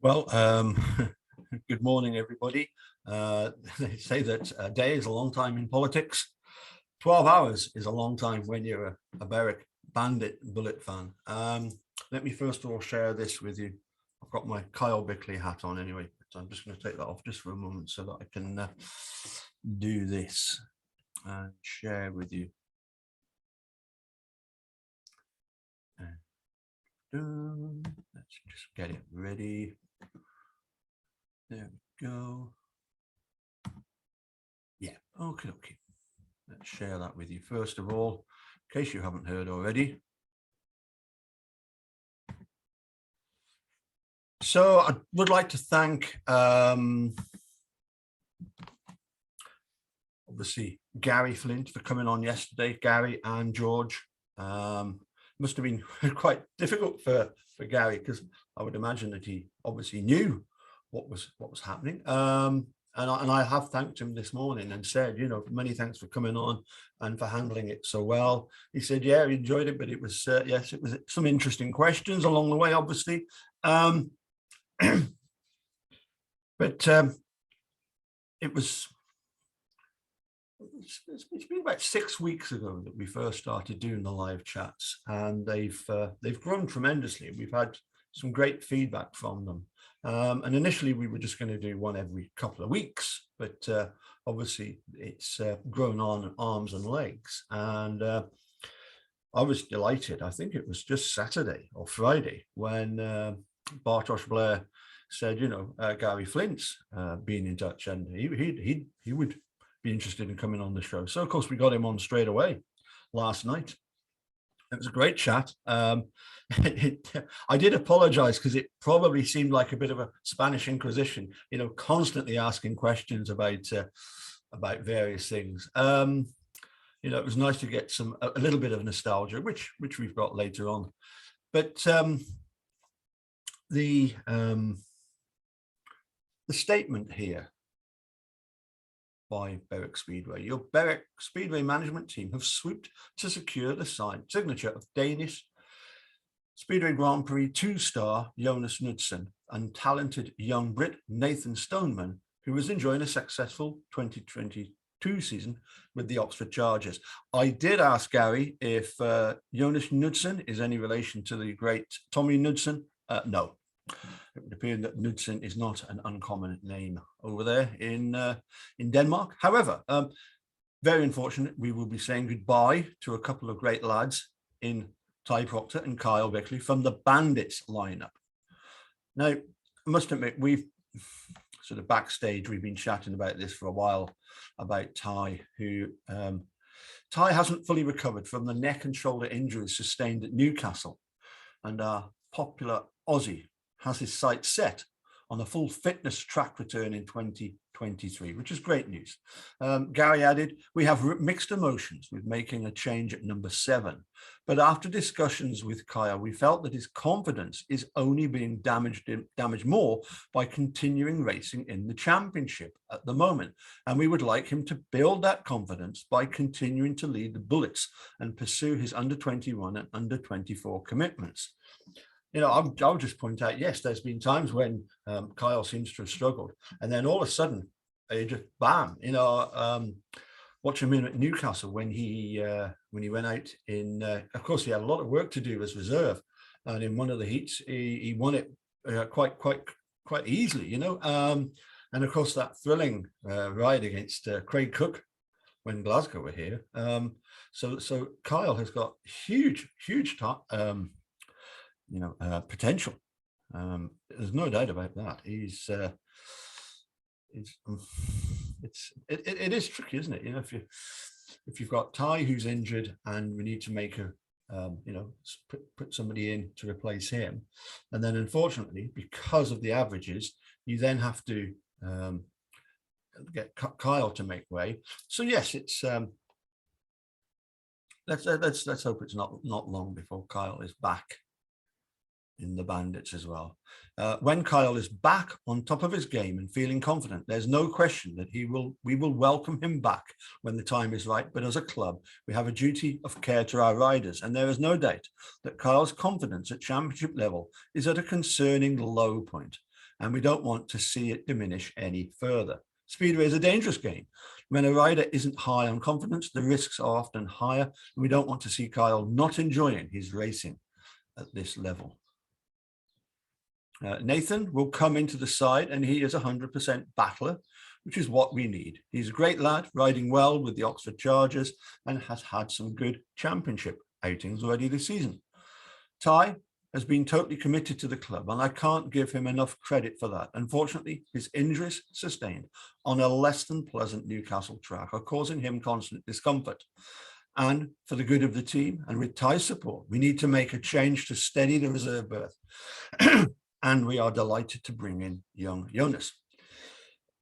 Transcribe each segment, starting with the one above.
Well, good morning, everybody. They say that a day is a long time in politics. 12 hours is a long time when you're a Berwick Bandit Bullet fan. Let me first of all share this with you. I've got my Kyle Bickley hat on anyway, so I'm just going to take that off just for a moment so that I can do this and share with you. Let's just get it ready. There we go. Yeah, okay. Let's share that with you first of all, in case you haven't heard already. So I would like to thank, obviously, Gary Flint for coming on yesterday. Gary and George. Must have been quite difficult for Gary, because I would imagine that he obviously knew what was happening. And I have thanked him this morning and said, you know, many thanks for coming on and for handling it so well. He said, yeah, he enjoyed it, but it was, yes, it was some interesting questions along the way, obviously. But it's been about 6 weeks ago that we first started doing the live chats, and they've grown tremendously. We've had some great feedback from them. And initially we were just going to do one every couple of weeks, but obviously it's grown on arms and legs. And I was delighted. I think it was just Saturday or Friday when Bartosz Blair said, you know, Gary Flint's been in touch and he would be interested in coming on the show. So of course we got him on straight away last night. It was a great chat. I did apologize because it probably seemed like a bit of a Spanish Inquisition, you know, constantly asking questions about various things. You know, it was nice to get a little bit of nostalgia, which we've got later on. But the statement here by Berwick Speedway. Your Berwick Speedway management team have swooped to secure the signature of Danish Speedway Grand Prix 2-star Jonas Knudsen and talented young Brit Nathan Stoneman, who was enjoying a successful 2022 season with the Oxford Chargers. I did ask Gary if Jonas Knudsen is any relation to the great Tommy Knudsen. No. It would appear that Knudsen is not an uncommon name over there in Denmark. However, very unfortunate, we will be saying goodbye to a couple of great lads in Ty Proctor and Kyle Bickley from the Bandits lineup. Now, I must admit, we've sort of backstage, we've been chatting about this for a while, about Ty, who Ty hasn't fully recovered from the neck and shoulder injuries sustained at Newcastle, and our popular Aussie has his sights set on a full fitness track return in 2023, which is great news. Gary added, we have mixed emotions with making a change at number 7, but after discussions with Kyle, we felt that his confidence is only being damaged more by continuing racing in the championship at the moment. And we would like him to build that confidence by continuing to lead the Bullets and pursue his under 21 and under 24 commitments. You know, I'll just point out, yes, there's been times when Kyle seems to have struggled, and then all of a sudden, just bam, you know, watch him in at Newcastle when he went out in, of course, he had a lot of work to do as reserve, and in one of the heats, he won it quite easily, you know, and of course, that thrilling ride against Craig Cook when Glasgow were here. So Kyle has got huge potential. There's no doubt about that. It is tricky, isn't it? You know, if you've got Ty who's injured and we need to make put somebody in to replace him, and then unfortunately because of the averages, you then have to get Kyle to make way. So yes, it's let's hope it's not long before Kyle is back in the Bandits as well. When Kyle is back on top of his game and feeling confident, there's no question that we will welcome him back when the time is right. But as a club, we have a duty of care to our riders, and there is no doubt that Kyle's confidence at championship level is at a concerning low point. and we don't want to see it diminish any further. Speedway is a dangerous game. When a rider isn't high on confidence, the risks are often higher, and we don't want to see Kyle not enjoying his racing at this level. Nathan will come into the side, and he is 100% battler, which is what we need. He's a great lad, riding well with the Oxford Chargers, and has had some good championship outings already this season. Ty has been totally committed to the club, and I can't give him enough credit for that. Unfortunately, his injuries sustained on a less than pleasant Newcastle track are causing him constant discomfort. And for the good of the team, and with Ty's support, we need to make a change to steady the reserve berth. And we are delighted to bring in young Jonas.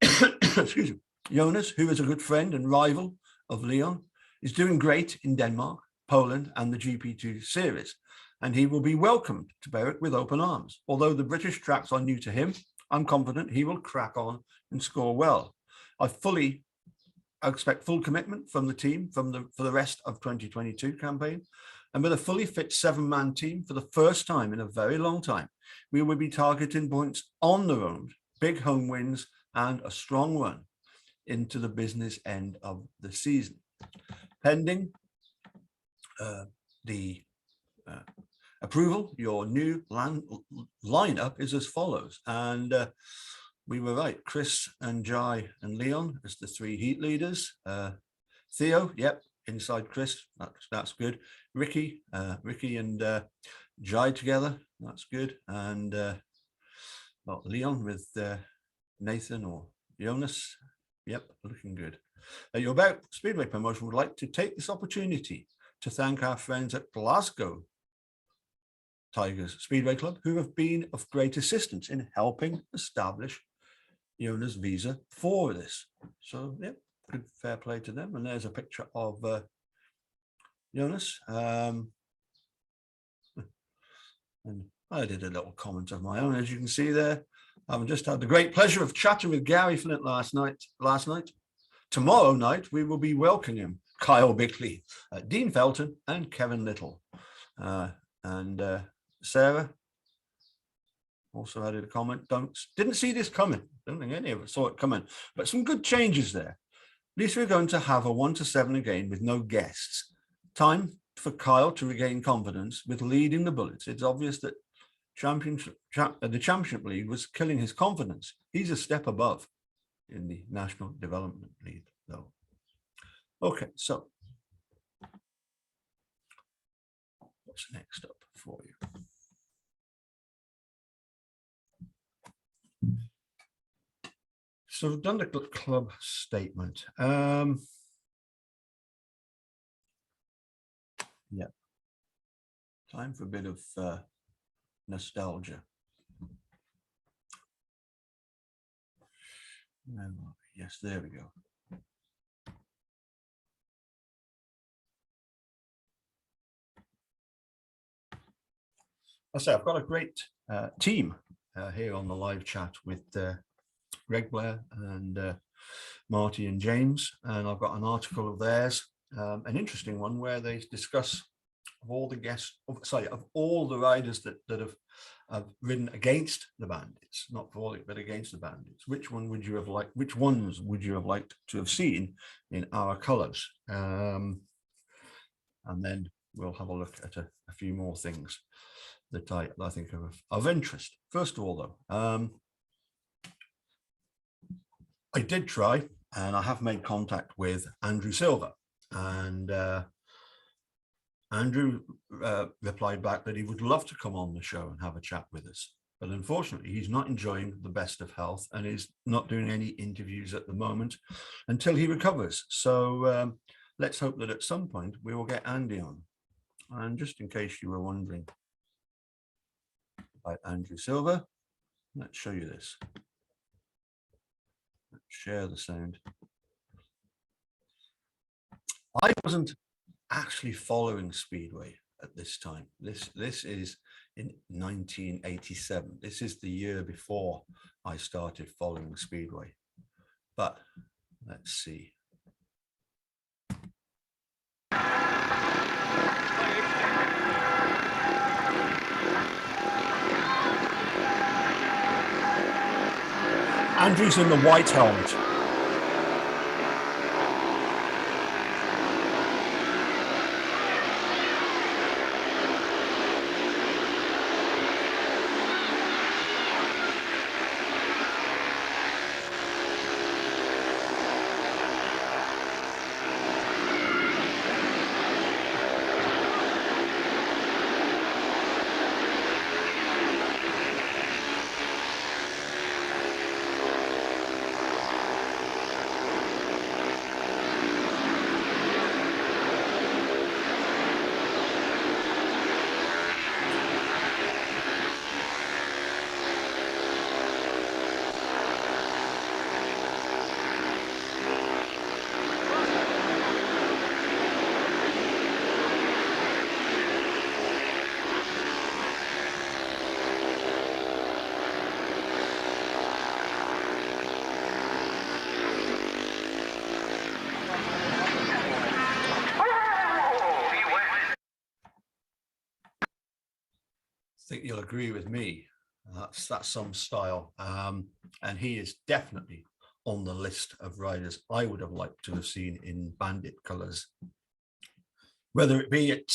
Excuse me. Jonas, who is a good friend and rival of Leon, is doing great in Denmark, Poland, and the GP2 series, and he will be welcomed to Berwick with open arms. Although the British tracks are new to him, I'm confident he will crack on and score well. I expect full commitment from the team for the rest of 2022 campaign, and with a fully fit 7-man team for the first time in a very long time, we will be targeting points on the road, big home wins, and a strong run into the business end of the season. Pending the approval, your new lineup is as follows. And we were right, Chris and Jai and Leon as the 3 heat leaders. Theo, yep, inside Chris, that's good. Ricky and Jai together, that's good. And well, Leon with Nathan or Jonas, yep, looking good. Your About Speedway promotion would like to take this opportunity to thank our friends at Glasgow Tigers Speedway Club, who have been of great assistance in helping establish Jonas' visa for this. So, yep, good, fair play to them. And there's a picture of Jonas. And I did a little comment of my own, as you can see there. I've just had the great pleasure of chatting with Gary Flint last night. Tomorrow night, we will be welcoming Kyle Bickley, Dean Felton, and Kevin Little. And Sarah also added a comment. Didn't see this coming. Don't think any of us saw it coming. But some good changes there. At least we're going to have a 1-7 again with no guests. Time for Kyle to regain confidence with leading the Bullets. It's obvious that the Championship League was killing his confidence. He's a step above in the National Development League, though. Okay, so what's next up for you? So we've done the club statement. Yeah. Time for a bit of nostalgia. Yes, there we go. I say I've got a great team here on the live chat with Greg Blair and Marty and James, and I've got an article of theirs, an interesting one where they discuss of all the guests, of all the riders that have ridden against the Bandits, not for it, but against the Bandits. Which ones would you have liked to have seen in our colours? And then we'll have a look at a few more things that I think are of interest. First of all, though, I did try, and I have made contact with Andrew Silver, and Andrew replied back that he would love to come on the show and have a chat with us. But unfortunately, he's not enjoying the best of health and is not doing any interviews at the moment until he recovers. So let's hope that at some point we will get Andy on. And just in case you were wondering about Andrew Silver, let's show you this. Let's share the sound. I wasn't actually following Speedway at this time. This is in 1987. This is the year before I started following Speedway. But let's see. Andrew's in the white helmet. I think you'll agree with me. That's some style, and he is definitely on the list of riders I would have liked to have seen in Bandit colours, whether it be at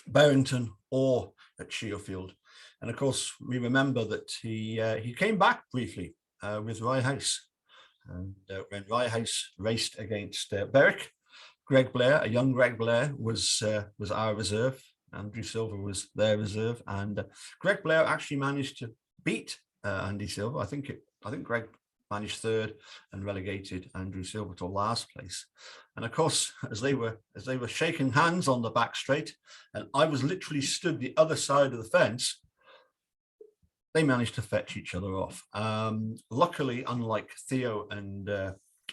Berrington or at Shielfield. And of course, we remember that he came back briefly with Ryehouse, and when Ryehouse raced against Berwick, Greg Blair, a young Greg Blair, was our reserve. Andrew Silver was their reserve, and Greg Blair actually managed to beat Andy Silver. I think Greg managed third and relegated Andrew Silver to last place. And of course, as they were shaking hands on the back straight, and I was literally stood the other side of the fence, they managed to fetch each other off. Luckily, unlike Theo and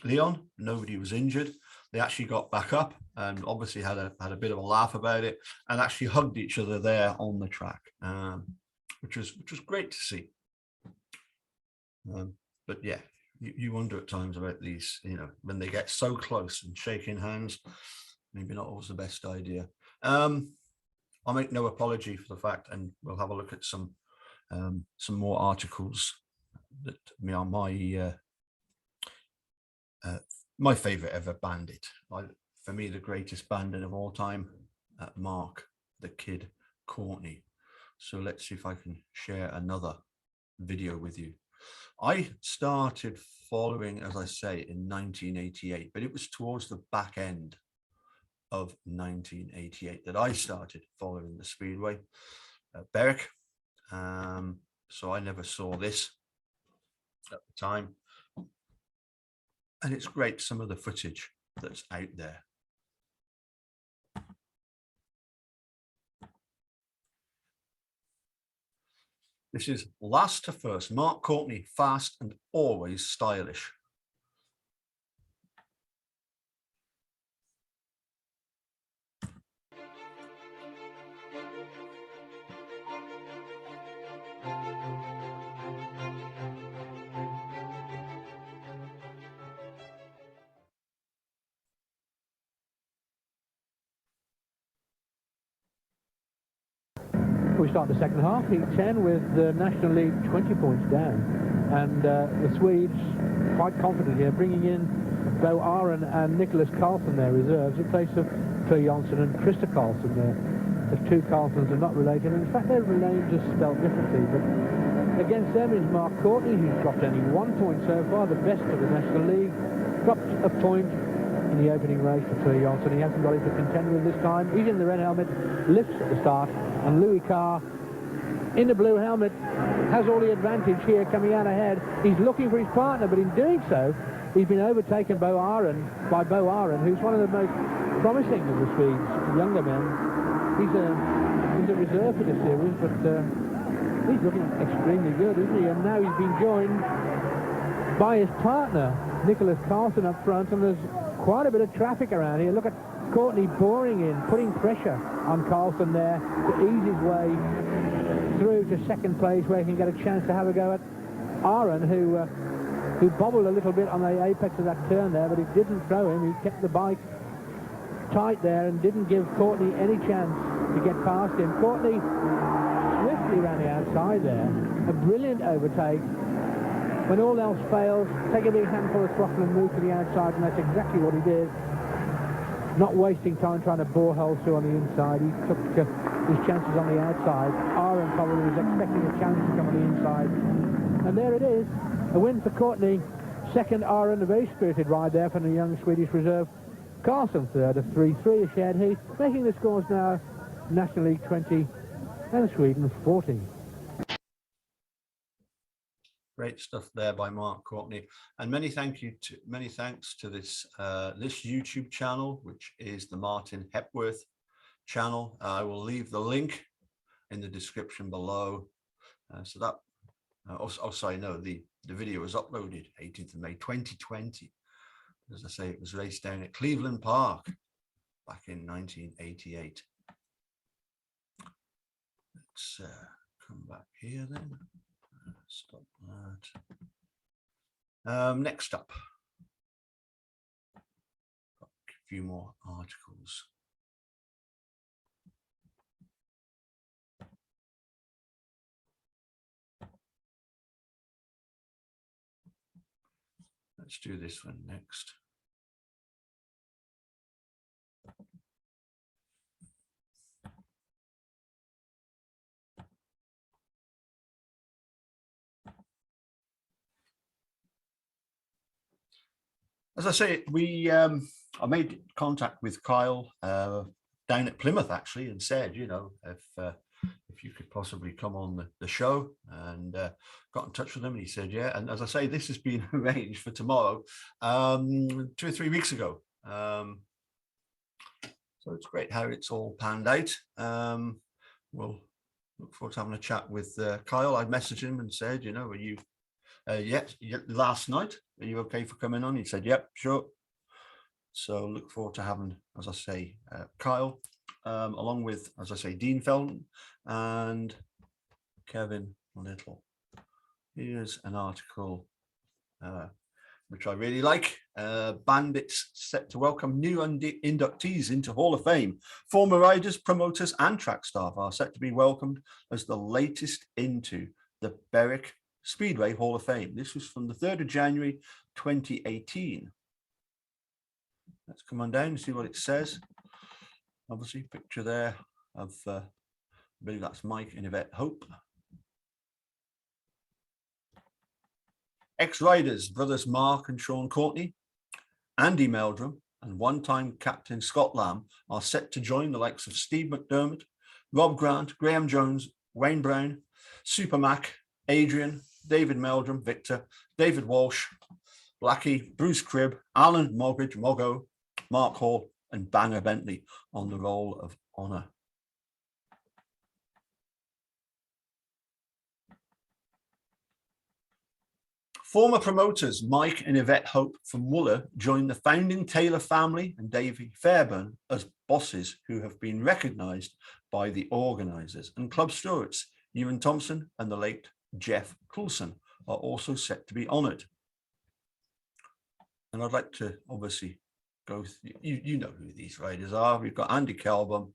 Leon, nobody was injured. They actually got back up and obviously had a bit of a laugh about it, and actually hugged each other there on the track, which was great to see. But yeah, you wonder at times about these, when they get so close and shaking hands, maybe not always the best idea. I'll make no apology for the fact, and we'll have a look at some more articles that are my favorite ever Bandit. For me, the greatest bandit of all time, Mark the Kid Courtney. So let's see if I can share another video with you. I started following, as I say, in 1988, but it was towards the back end of 1988 that I started following the Speedway at Berwick. So I never saw this at the time. And it's great, some of the footage that's out there. This is last to first. Mark Courtney, fast and always stylish. We start the second half, heat 10, with the National League 20 points down. And the Swedes, quite confident here, bringing in Bo Aron and Nicholas Carlson, their reserves, in place of Clay Jonsson and Krista Carlson there. The two Carlsons are not related, and in fact their names are spelled differently. But against them is Mark Courtney, who's dropped only 1 point so far, the best of the National League. Dropped a point in the opening race for Clay Jonsson. He hasn't got it to contend with this time. He's in the red helmet, lifts at the start, and Louis Carr in the blue helmet has all the advantage here, coming out ahead. He's looking for his partner, but in doing so, he's been overtaken by Bo Aron, who's one of the most promising of the Swedes, younger men. He's a reserve for the series, but he's looking extremely good, isn't he? And now he's been joined by his partner, Nicholas Carlson, up front, and there's quite a bit of traffic around here. Look at Courtney boring in, putting pressure on Carlson there to ease his way through to second place, where he can get a chance to have a go at Aron, who bobbled a little bit on the apex of that turn there, but it didn't throw him. He kept the bike tight there and didn't give Courtney any chance to get past him. Courtney swiftly ran the outside there, a brilliant overtake when all else fails, take a big handful of throttle and move to the outside, and that's exactly what he did. Not wasting time trying to bore holes through on the inside. He took his chances on the outside. Aaron probably was expecting a challenge to come on the inside. And there it is, a win for Courtney. Second Aaron, a very spirited ride there from the young Swedish reserve. Carlson third of 3-3, a shared heat, making the scores now National League 20 and Sweden 40. Great stuff there by Mark Courtney, and many thanks to this this YouTube channel, which is the Martin Hepworth channel. I will leave the link in the description below. So that sorry, no, the video was uploaded 18th of May 2020. As I say, it was raced down at Cleveland Park back in 1988. Let's come back here then. Stop that. Next up, got a few more articles. Let's do this one next. As I say, I made contact with Kyle down at Plymouth actually, and said, you know, if you could possibly come on the show, and got in touch with him, and he said, yeah. And as I say, this has been arranged for tomorrow, 2 or 3 weeks ago. So it's great how it's all panned out. We'll look forward to having a chat with Kyle. I messaged him and said, you know, are you last night, are you okay for coming on? He said, yep, sure. So look forward to having, as I say, Kyle, along with, as I say, Dean Felton and Kevin Little. Here's an article which I really like. Bandits set to welcome new inductees into Hall of Fame. Former riders, promoters and track staff are set to be welcomed as the latest into the Berwick Speedway Hall of Fame. This was from the 3rd of January 2018. Let's come on down and see what it says. Obviously, picture there of, I believe that's Mike and Yvette Hope. Ex-riders, brothers Mark and Sean Courtney, Andy Meldrum and one-time captain Scott Lamb are set to join the likes of Steve McDermott, Rob Grant, Graham Jones, Wayne Brown, Super Mac, Adrian, David Meldrum, Victor, David Walsh, Blackie, Bruce Cribb, Alan Mogridge, Moggo, Mark Hall and Banger Bentley on the Roll of Honour. Former promoters Mike and Yvette Hope from Wooler joined the founding Taylor family and Davey Fairburn as bosses who have been recognised by the organisers, and club stewards Ewan Thompson and the late Jeff Coulson are also set to be honoured. And I'd like to obviously go, you know who these riders are. We've got Andy Calbum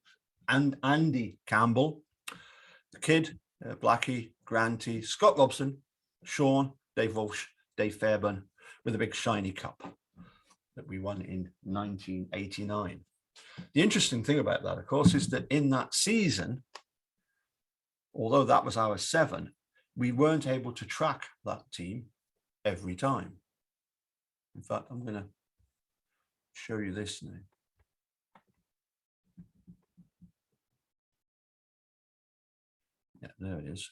and Andy Campbell, the Kid, Blackie, Granty, Scott Robson, Sean, Dave Walsh, Dave Fairburn, with a big shiny cup that we won in 1989. The interesting thing about that, of course, is that in that season, although that was our 7, we weren't able to track that team every time. In fact, I'm going to show you this now. Yeah, there it is.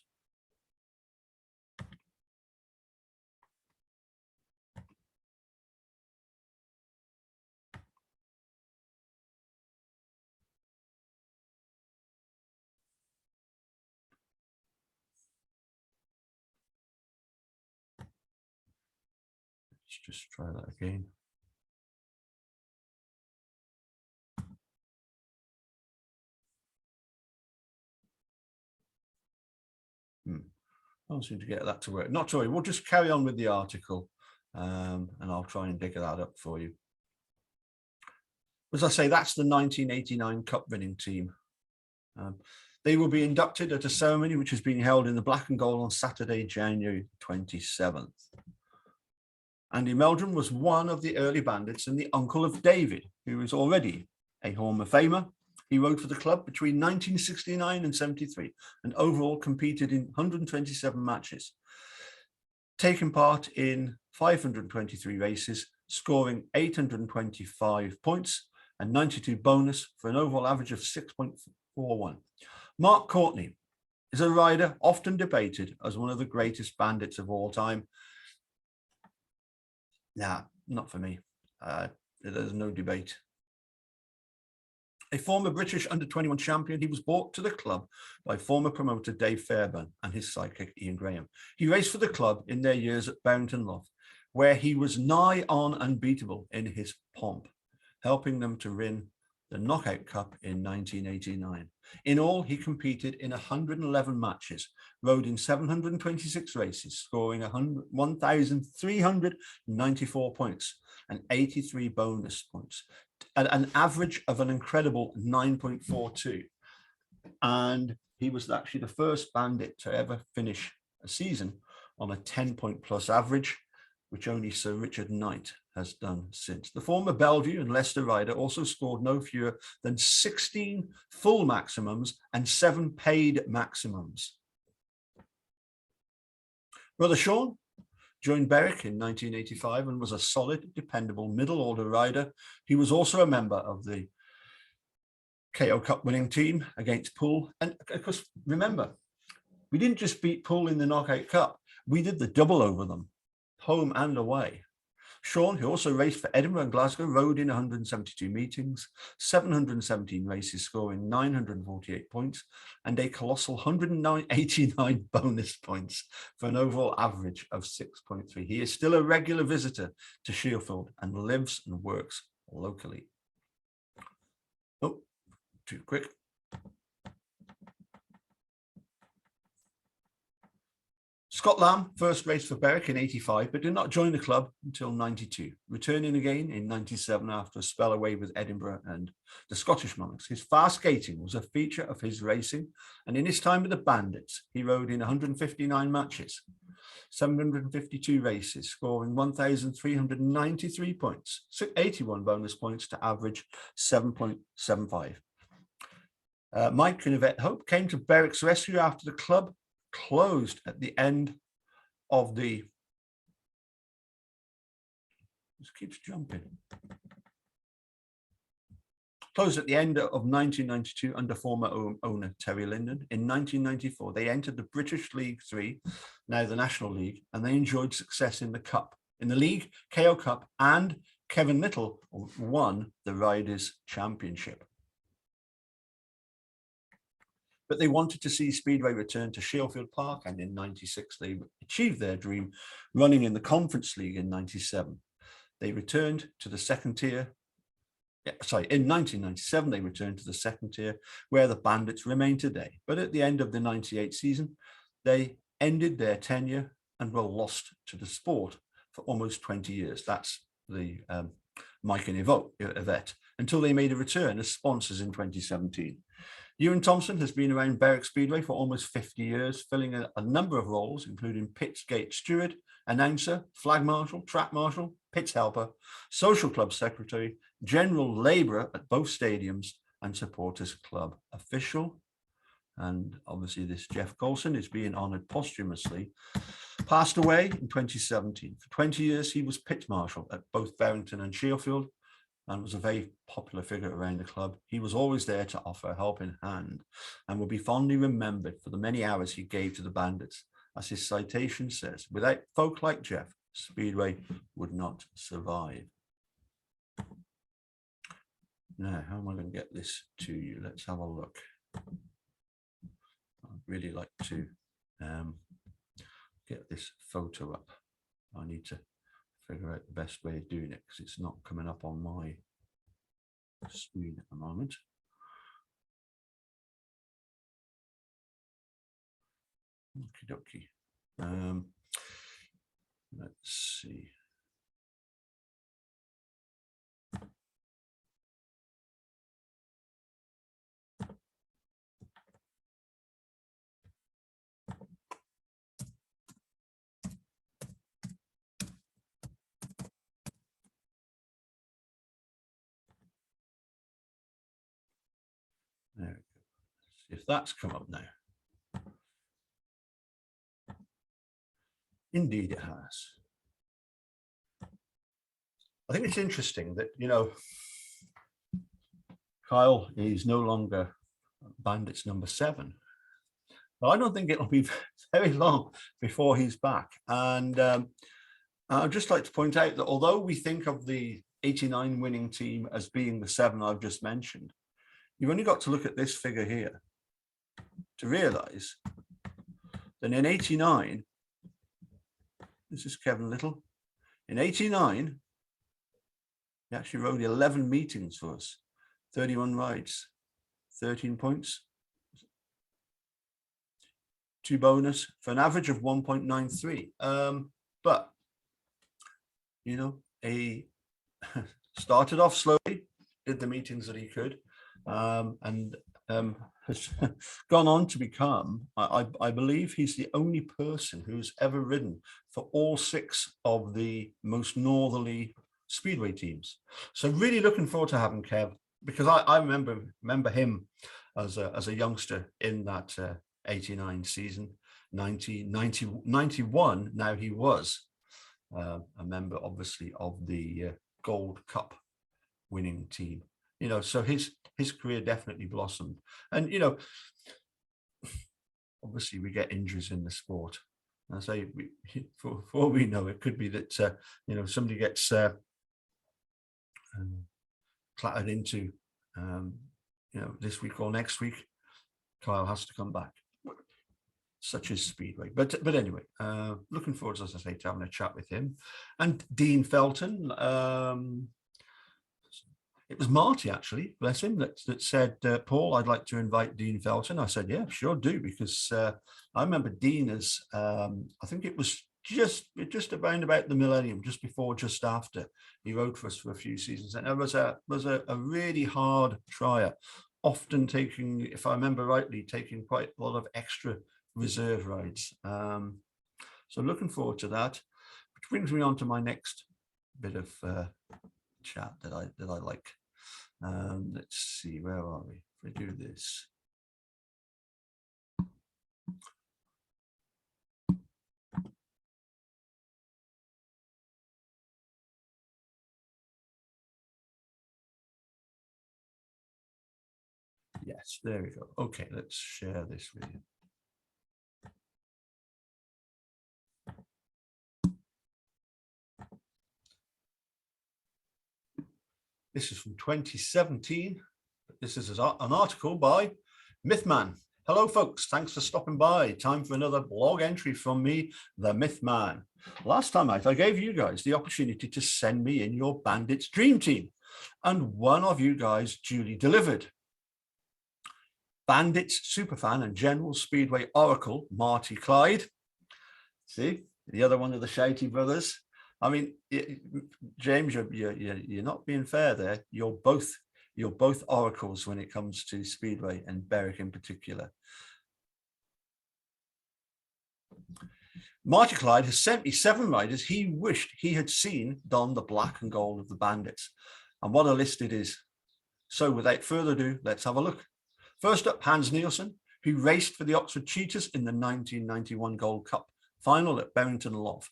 Let's just try that again. I don't seem to get that to work. Not to worry, we'll just carry on with the article, and I'll try and dig that up for you. As I say, that's the 1989 Cup winning team. They will be inducted at a ceremony which is being held in the Black and Gold on Saturday, January 27th. Andy Meldrum was one of the early bandits and the uncle of David, who was already a Hall of Famer. He rode for the club between 1969 and 73 and overall competed in 127 matches, taking part in 523 races, scoring 825 points and 92 bonus for an overall average of 6.41. Mark Courtney is a rider often debated as one of the greatest bandits of all time. Nah, not for me. There's no debate. A former British under-21 champion, he was brought to the club by former promoter Dave Fairbairn and his sidekick Ian Graham. He raced for the club in their years at Berrington Loft, where he was nigh on unbeatable in his pomp, helping them to win the Knockout Cup in 1989. In all, he competed in 111 matches, rode in 726 races, scoring 1,394 points and 83 bonus points, at an average of an incredible 9.42. And he was actually the first bandit to ever finish a season on a 10-point plus average, which only Sir Richard Knight has done since. The former Bellevue and Leicester rider also scored no fewer than 16 full maximums and 7 paid maximums. Brother Sean joined Berwick in 1985 and was a solid, dependable middle-order rider. He was also a member of the KO Cup winning team against Poole. And of course, remember, we didn't just beat Poole in the Knockout Cup. We did the double over them, home and away. Sean, who also raced for Edinburgh and Glasgow, rode in 172 meetings, 717 races, scoring 948 points and a colossal 189 bonus points for an overall average of 6.3. He is still a regular visitor to Sheffield and lives and works locally. Oh, too quick. Scott Lamb first raced for Berwick in 85, but did not join the club until 92, returning again in 97 after a spell away with Edinburgh and the Scottish Monarchs. His fast skating was a feature of his racing, and in his time with the Bandits, he rode in 159 matches, 752 races, scoring 1,393 points, 81 bonus points to average 7.75. Mike and Yvette Hope came to Berwick's rescue after the club closed at the end of the, this keeps jumping, closed at the end of 1992 under former owner Terry Linden. In 1994, they entered the British League 3, now the National League, and they enjoyed success in the Cup. In the league, KO Cup, and Kevin Little won the Riders' Championship. But they wanted to see Speedway return to Sheffield Park, and in 96 they achieved their dream, running in the Conference League in 97. They returned to the second tier. In 1997 they returned to the second tier, where the Bandits remain today. But at the end of the 98 season, they ended their tenure and were lost to the sport for almost 20 years. That's the Mike and Yvette, until they made a return as sponsors in 2017. Ewan Thompson has been around Berwick Speedway for almost 50 years, filling a number of roles, including pits gate steward, announcer, flag marshal, track marshal, pits helper, social club secretary, general labourer at both stadiums, and supporters club official. And obviously this Jeff Coulson is being honoured posthumously. Passed away in 2017. For 20 years, he was pit marshal at both Berrington and Sheffield, and was a very popular figure around the club. He was always there to offer a helping hand and will be fondly remembered for the many hours he gave to the Bandits. As his citation says, without folk like Jeff, Speedway would not survive. Now, how am I going to get this to you? Let's have a look. I'd really like to get this photo up. I need to figure out the best way of doing it because it's not coming up on my screen at the moment. Okie dokie. Let's see. See if that's come up now. Indeed it has. I think it's interesting that, you know, Kyle is no longer Bandits number 7. But I don't think it'll be very long before he's back. And I'd just like to point out that although we think of the 89 winning team as being the 7 I've just mentioned, you've only got to look at this figure here to realize that in 89, this is Kevin Little, in 89, he actually rode 11 meetings for us, 31 rides, 13 points, 2 bonus for an average of 1.93. But, you know, he started off slowly, did the meetings that he could, and has gone on to become, I believe he's the only person who's ever ridden for all 6 of the most northerly Speedway teams. So really looking forward to having Kev, because I remember him as a youngster in that 89 season, 91. Now he was a member, obviously, of the Gold Cup winning team. You know, so his career definitely blossomed. And, you know, obviously we get injuries in the sport. I say, for all we know, it could be that, you know, somebody gets clattered into, you know, this week or next week. Kyle has to come back. Such as Speedway. But anyway, looking forward, as I say, to having a chat with him. And Dean Felton, it was Marty, actually, bless him, that said, Paul, I'd like to invite Dean Felton. I said, yeah, sure do, because I remember Dean as, I think it was just around about the millennium, just before, just after, he rode for us for a few seasons. And it was a really hard trier, often taking, if I remember rightly, taking quite a lot of extra reserve rides. So looking forward to that, which brings me on to my next bit of chat that I like. Let's see, where are we? If I do this. Yes, there we go. Okay, let's share this with you. This is from 2017. This is an article by Mythman. Hello, folks. Thanks for stopping by. Time for another blog entry from me, the Mythman. Last time out, I gave you guys the opportunity to send me in your Bandits Dream Team, and one of you guys duly delivered. Bandits superfan and General Speedway Oracle, Marty Clyde. See, the other one of the shouty brothers. I mean, James, you're not being fair there. You're both oracles when it comes to Speedway, and Berwick in particular. Marty Clyde has sent me 7 riders he wished he had seen don the black and gold of the Bandits, and what a list it is. So without further ado, let's have a look. First up, Hans Nielsen, who raced for the Oxford Cheetahs in the 1991 Gold Cup final at Berrington Love.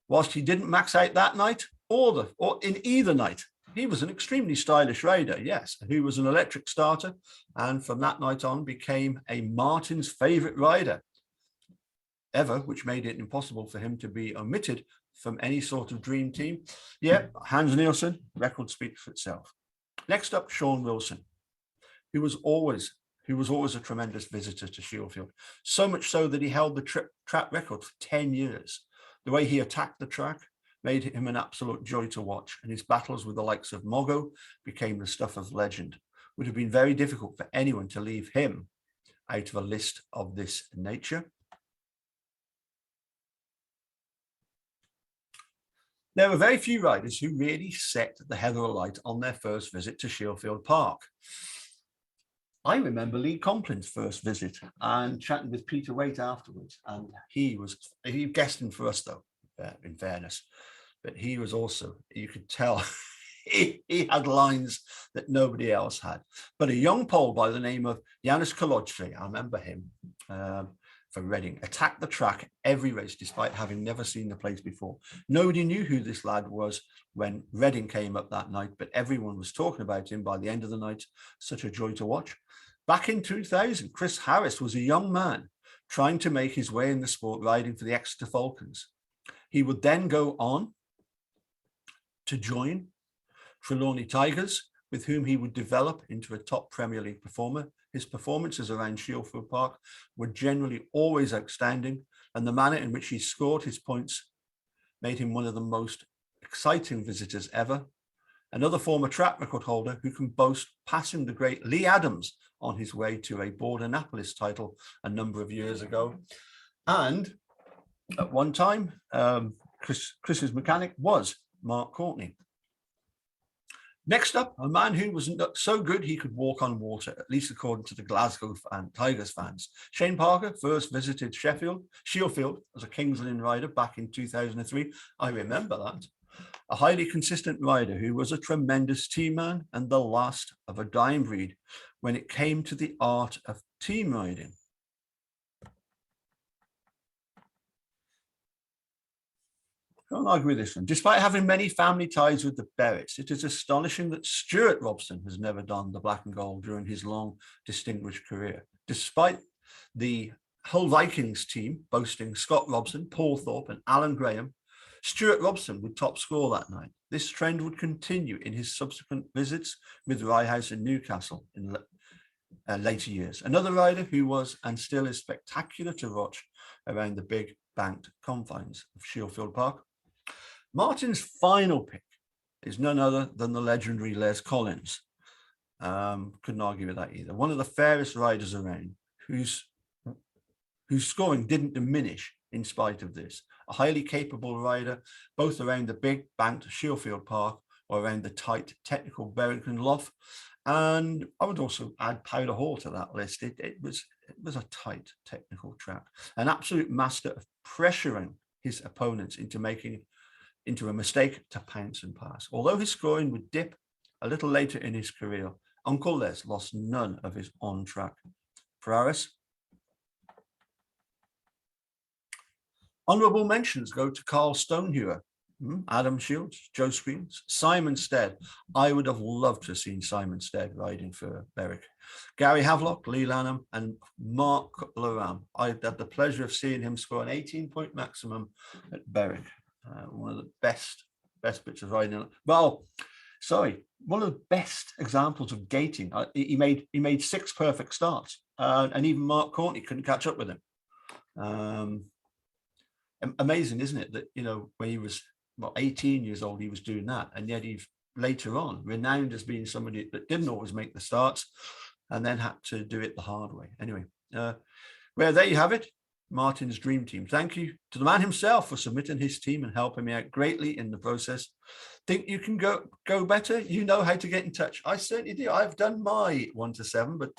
Whilst he didn't max out that night or in either night, he was an extremely stylish rider, yes, who was an electric starter, and from that night on became a Martin's favourite rider ever, which made it impossible for him to be omitted from any sort of dream team. Yeah, Hans Nielsen, record speaks for itself. Next up, Sean Wilson, who was always a tremendous visitor to Shieldfield, so much so that he held the track record for 10 years. The way he attacked the track made him an absolute joy to watch, and his battles with the likes of Mogo became the stuff of legend. It would have been very difficult for anyone to leave him out of a list of this nature. There were very few riders who really set the heather alight on their first visit to Shieldfield Park. I remember Lee Complin's first visit and chatting with Peter Waite afterwards, and he guessed him for us though, in fairness, but he was also, you could tell he had lines that nobody else had. But a young Pole by the name of Janusz Kolodzi, I remember him, for Reading, attacked the track every race despite having never seen the place before. Nobody knew who this lad was when Reading came up that night, but everyone was talking about him by the end of the night. Such a joy to watch. Back in 2000, Chris Harris was a young man trying to make his way in the sport, riding for the Exeter Falcons. He would then go on to join Trelawney Tigers, with whom he would develop into a top Premier League performer. His performances around Shieldfield Park were generally always outstanding, and the manner in which he scored his points made him one of the most exciting visitors ever. Another former track record holder who can boast passing the great Lee Adams on his way to a Border-Annapolis title a number of years ago. And at one time, Chris's mechanic was Mark Courtney. Next up, a man who was so good he could walk on water, at least according to the Glasgow Tigers fans. Shane Parker first visited Shieldfield as a Kings Lynn rider back in 2003. I remember that. A highly consistent rider who was a tremendous team man and the last of a dying breed when it came to the art of team riding. Can't argue with this one. Despite having many family ties with the Berets, it is astonishing that Stuart Robson has never donned the black and gold during his long, distinguished career. Despite the Hull Vikings team boasting Scott Robson, Paul Thorpe and Alan Graham, Stuart Robson would top score that night. This trend would continue in his subsequent visits with Rye House and Newcastle in later years. Another rider who was and still is spectacular to watch around the big banked confines of Shieldfield Park. Martin's final pick is none other than the legendary Les Collins. Couldn't argue with that either. One of the fairest riders around, whose scoring didn't diminish in spite of this. A highly capable rider, both around the big banked Shieldfield Park or around the tight technical Berrington Loft. And I would also add Powder Hall to that list. It was a tight technical track. An absolute master of pressuring his opponents into a mistake to pounce and pass. Although his scoring would dip a little later in his career, Uncle Les lost none of his on-track prowess. Honourable mentions go to Carl Stonehewer, Adam Shields, Joe Screens, Simon Stead. I would have loved to have seen Simon Stead riding for Berwick. Gary Havelock, Lee Lanham, and Mark Laram. I had the pleasure of seeing him score an 18-point maximum at Berwick. One of the best bits of riding. Well, sorry, one of the best examples of gating. He made 6 perfect starts, and even Mark Courtney couldn't catch up with him. Amazing, isn't it? That when he was 18 years old, he was doing that, and yet he's later on renowned as being somebody that didn't always make the starts, and then had to do it the hard way. Anyway, well, there you have it. Martin's dream team. Thank you to the man himself for submitting his team and helping me out greatly in the process. Think you can go better? You know how to get in touch. I certainly do. I've done my 1 to 7, but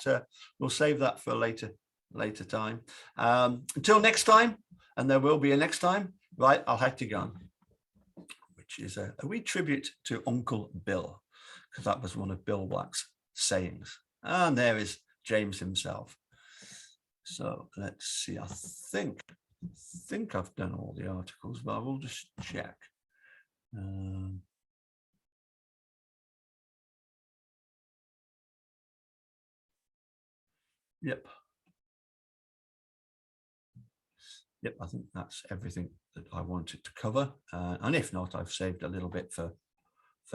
we'll save that for a later time. Until next time, and there will be a next time, right, I'll have to go on, which is a wee tribute to Uncle Bill, because that was one of Bill Black's sayings. And there is James himself. So let's see. I think I've done all the articles, but I will just check. Yep, I think that's everything that I wanted to cover. And if not, I've saved a little bit for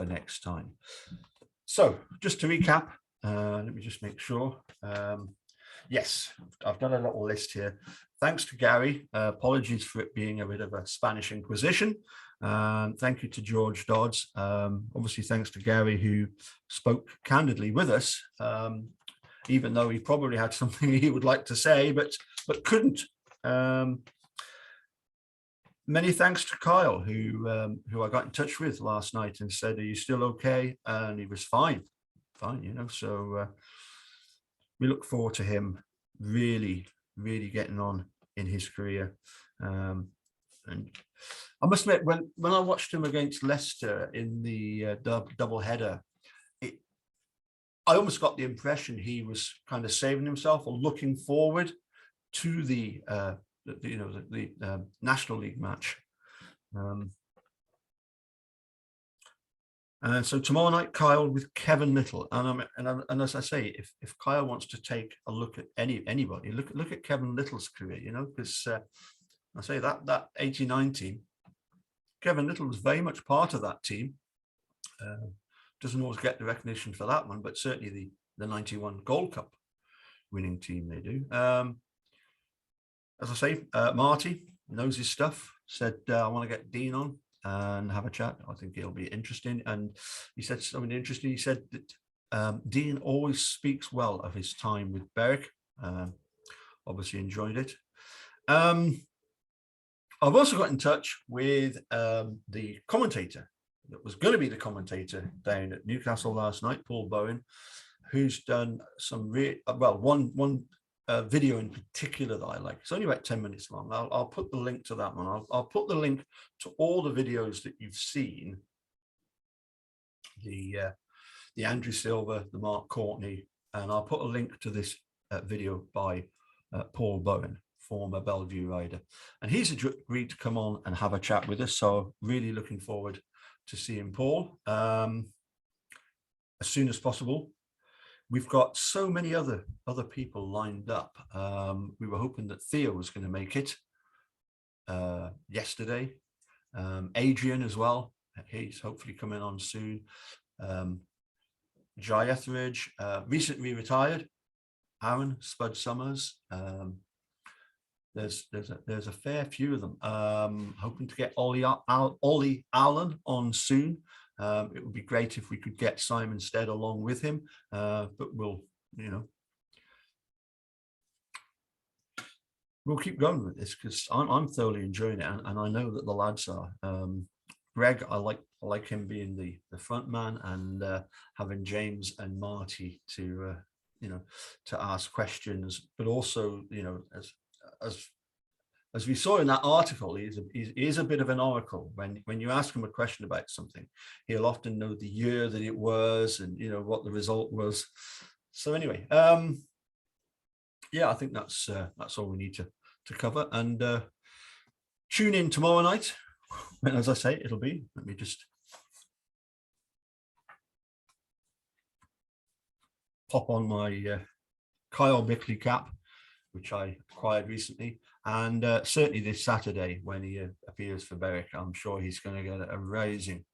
next time. So just to recap, let me just make sure. Yes, I've done a little list here. Thanks to Gary. Apologies for it being a bit of a Spanish Inquisition. Thank you to George Dodds. Obviously, thanks to Gary, who spoke candidly with us, even though he probably had something he would like to say, but couldn't. Many thanks to Kyle, who I got in touch with last night and said, "Are you still okay?" And he was fine, So we look forward to him really getting on in his career. And I must admit, when I watched him against Leicester in the double header, I almost got the impression he was kind of saving himself or looking forward to the National League match. So tomorrow night, Kyle with Kevin Little, and as I say, if Kyle wants to take a look at anybody, look at Kevin Little's career, because I say that 89 team, Kevin Little was very much part of that team. Doesn't always get the recognition for that one, but certainly the 91 Gold Cup winning team they do. As I say, Marty knows his stuff. Said I want to get Dean on and have a chat. I think it'll be interesting. And he said something interesting. He said that Dean always speaks well of his time with Berwick. Obviously enjoyed it. I've also got in touch with the commentator that was going to be the commentator down at Newcastle last night, Paul Bowen, who's done some one video in particular that I like. It's only about 10 minutes long. I'll put the link to that one. I'll put the link to all the videos that you've seen. The Andrew Silver, the Mark Courtney, and I'll put a link to this video by Paul Bowen, former Bellevue rider. And he's agreed to come on and have a chat with us. So really looking forward to seeing Paul as soon as possible. We've got so many other people lined up. We were hoping that Theo was going to make it yesterday. Adrian as well. He's hopefully coming on soon. Jai Etheridge, recently retired. Aaron Spud Summers. There's a fair few of them. Hoping to get Ollie Allen on soon. It would be great if we could get Simon Stead along with him, but we'll keep going with this because I'm thoroughly enjoying it, and I know that the lads are. Greg, I like him being the front man, and having James and Marty to ask questions, but also as we saw in that article, he is a bit of an oracle. When you ask him a question about something, he'll often know the year that it was and what the result was. So anyway, yeah, I think that's all we need to cover. And tune in tomorrow night. And as I say, it'll be. Let me just pop on my Kyle Bickley cap, which I acquired recently. And certainly this Saturday, when he appears for Berwick, I'm sure he's going to get a rising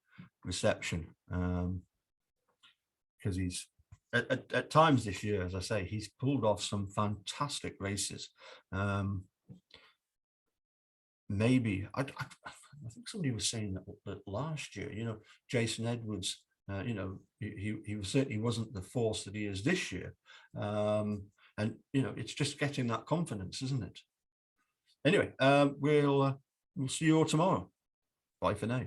reception because he's at times this year, as I say, he's pulled off some fantastic races. Maybe I think somebody was saying that last year, Jason Edwards, he certainly wasn't the force that he is this year. And it's just getting that confidence, isn't it? Anyway, we'll see you all tomorrow. Bye for now.